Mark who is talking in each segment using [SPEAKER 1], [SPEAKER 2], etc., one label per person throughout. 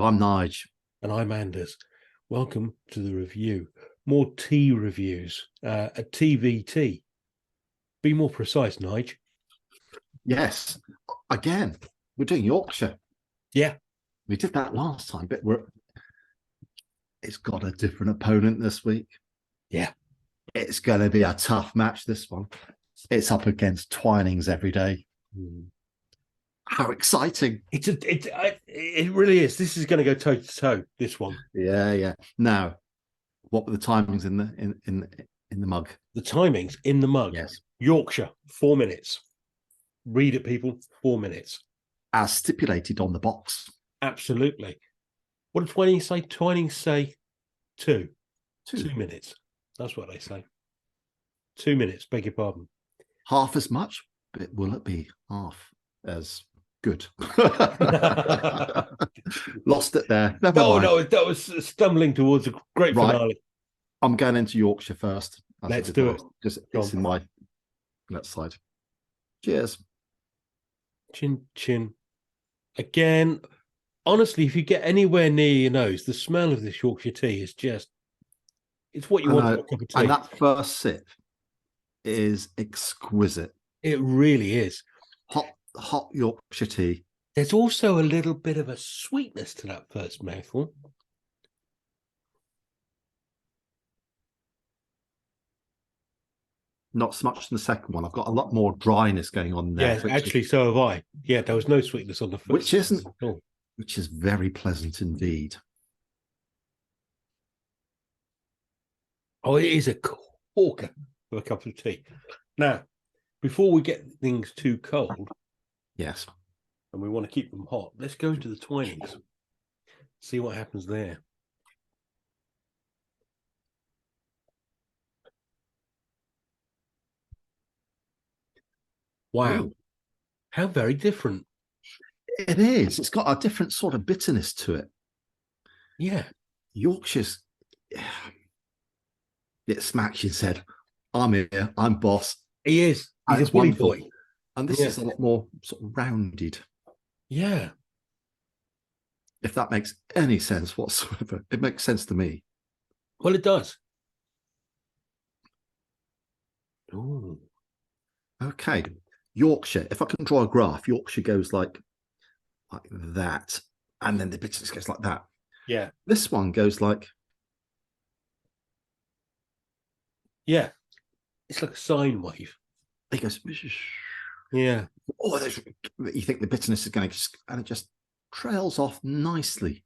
[SPEAKER 1] I'm Nige.
[SPEAKER 2] And I'm Anders. Welcome to the review. More tea reviews. A TVT. Be more precise, Nige.
[SPEAKER 1] Yes, again, we're doing Yorkshire.
[SPEAKER 2] Yeah.
[SPEAKER 1] We did that last time, but it's got a different opponent this week.
[SPEAKER 2] Yeah.
[SPEAKER 1] It's going to be a tough match, this one. It's up against Twinings every day. How exciting.
[SPEAKER 2] It really is. This is going to go toe to toe, this one.
[SPEAKER 1] Yeah. Now, what were the timings in the mug?
[SPEAKER 2] The timings in the mug.
[SPEAKER 1] Yes.
[SPEAKER 2] Yorkshire, 4 minutes. Read it, people. 4 minutes.
[SPEAKER 1] As stipulated on the box.
[SPEAKER 2] Absolutely. What did Twinings say? Twinings say 2 minutes. That's what they say. 2 minutes, beg your pardon.
[SPEAKER 1] Half as much, but will it be half as good? Lost it there. Never mind.
[SPEAKER 2] No, that was stumbling towards a great finale.
[SPEAKER 1] I'm going into Yorkshire first.
[SPEAKER 2] Let's do it.
[SPEAKER 1] Just it's in my left side. Cheers.
[SPEAKER 2] Chin, chin. Again, honestly, if you get anywhere near your nose, the smell of this Yorkshire tea is just, it's what you want for a cup of tea.
[SPEAKER 1] And that first sip is exquisite.
[SPEAKER 2] It really is.
[SPEAKER 1] Hot Yorkshire tea.
[SPEAKER 2] There's also a little bit of a sweetness to that first mouthful.
[SPEAKER 1] Not so much in the second one. I've got a lot more dryness going on there.
[SPEAKER 2] Yeah, actually, so have I. Yeah, there was no sweetness on the first.
[SPEAKER 1] Which is very pleasant indeed.
[SPEAKER 2] Oh, it is a corker of a cup of tea. Now, before we get things too cold,
[SPEAKER 1] yes,
[SPEAKER 2] and we want to keep them hot, let's go to the Twinings. See what happens there. Wow. Ooh. How very different.
[SPEAKER 1] It is. It's got a different sort of bitterness to it.
[SPEAKER 2] Yeah.
[SPEAKER 1] Yorkshire's, it smacks you and said, I'm here, I'm boss.
[SPEAKER 2] He is. He's a bully boy.
[SPEAKER 1] And this is a lot more sort of rounded.
[SPEAKER 2] Yeah.
[SPEAKER 1] If that makes any sense whatsoever. It makes sense to me.
[SPEAKER 2] Well, it does. Ooh.
[SPEAKER 1] Okay. Yorkshire, if I can draw a graph, Yorkshire goes like that, and then the bitterness goes like that.
[SPEAKER 2] Yeah.
[SPEAKER 1] This one goes like,
[SPEAKER 2] yeah, it's like a sine wave.
[SPEAKER 1] It goes,
[SPEAKER 2] yeah.
[SPEAKER 1] Oh, you think the bitterness is going to, and it just trails off nicely.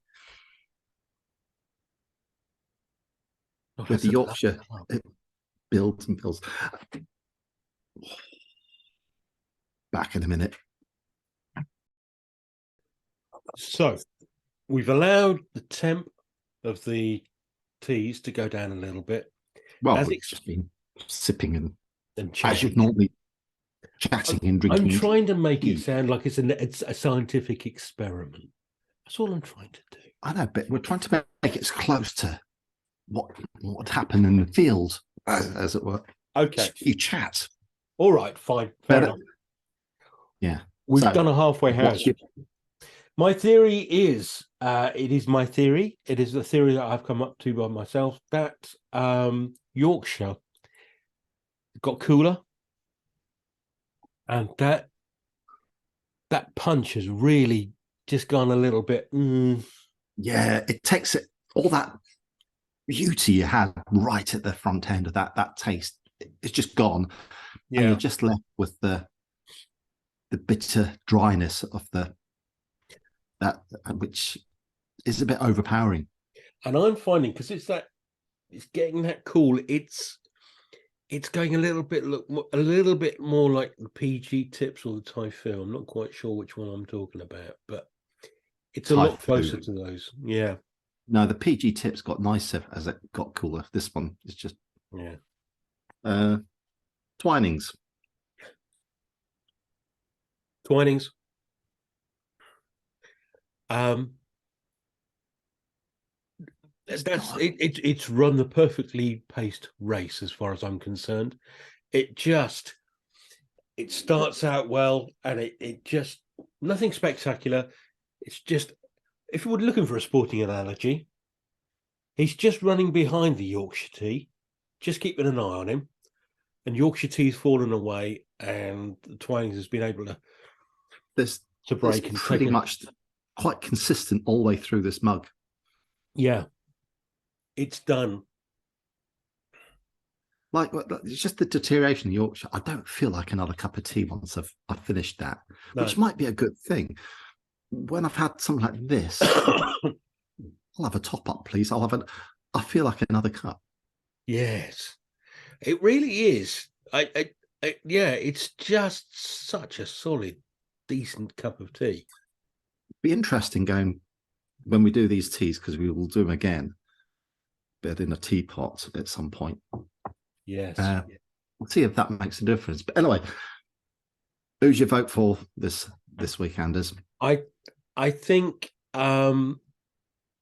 [SPEAKER 1] With the Yorkshire, it builds and builds. Back in a minute.
[SPEAKER 2] So we've allowed the temp of the teas to go down a little bit.
[SPEAKER 1] Well, we've just been sipping and as you'd normally chatting and drinking.
[SPEAKER 2] I'm trying to make it sound like it's a scientific experiment. That's all I'm trying to do.
[SPEAKER 1] I know, but we're trying to make it as close to what happened in the field, as it were.
[SPEAKER 2] Okay.
[SPEAKER 1] You chat.
[SPEAKER 2] All right, fine. Fair enough.
[SPEAKER 1] Yeah.
[SPEAKER 2] We've done a halfway house. My theory is, it is my theory. It is the theory that I've come up to by myself, that Yorkshire got cooler. And that punch has really just gone a little bit.
[SPEAKER 1] Yeah, it takes it, all that beauty you had right at the front end of that taste. It's just gone. Yeah. And you're just left with the bitter dryness of that, which is a bit overpowering. And
[SPEAKER 2] I'm finding, because it's getting that cool, it's going a little bit more like the PG tips or the Typhoon. I'm not quite sure which one I'm talking about, but it's a lot closer to those. Yeah.
[SPEAKER 1] No, the PG tips got nicer as it got cooler. This one is just Twinings.
[SPEAKER 2] Twinings. It's run the perfectly paced race as far as I'm concerned. It starts out well, and it just nothing spectacular. It's just if you were looking for a sporting analogy, he's just running behind the Yorkshire tea, just keeping an eye on him, and Yorkshire tea's fallen away, and the Twinings has been able to break and
[SPEAKER 1] pretty much quite consistent all the way through this mug.
[SPEAKER 2] Yeah, it's done.
[SPEAKER 1] Like, it's just the deterioration in Yorkshire. I don't feel like another cup of tea once I've finished that, which might be a good thing. When I've had something like this, I'll have a top up, please. I feel like another cup.
[SPEAKER 2] Yes, it really is. Yeah, it's just such a solid, decent cup of tea.
[SPEAKER 1] Be interesting going when we do these teas, because we will do them again, but in a teapot at some point.
[SPEAKER 2] Yes.
[SPEAKER 1] We'll see if that makes a difference. But anyway, who's your vote for this week, Anders?
[SPEAKER 2] I think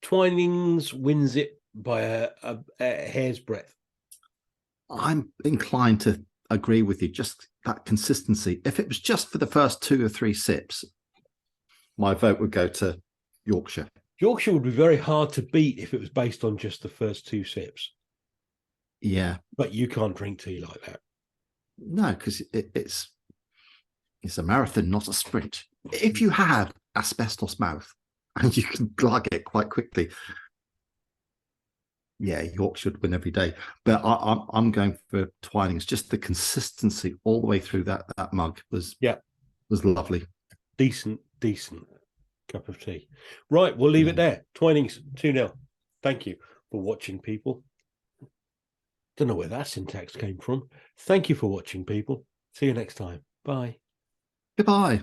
[SPEAKER 2] Twinings wins it by a hair's breadth.
[SPEAKER 1] I'm inclined to agree with you. Just that consistency. If it was just for the first 2 or 3 sips, my vote would go to Yorkshire.
[SPEAKER 2] Yorkshire would be very hard to beat if it was based on just the first 2 sips.
[SPEAKER 1] Yeah,
[SPEAKER 2] but you can't drink tea like that.
[SPEAKER 1] No, because it's a marathon, not a sprint. If you have asbestos mouth and you can glug it quite quickly, yeah, Yorkshire should win every day. But I'm going for Twinings. Just the consistency all the way through that mug was lovely.
[SPEAKER 2] Decent cup of tea. Right, we'll leave it there. Twinings 2-0. Thank you for watching, people. Don't know where that syntax came from. Thank you for watching, people. See you next time. Bye.
[SPEAKER 1] Goodbye.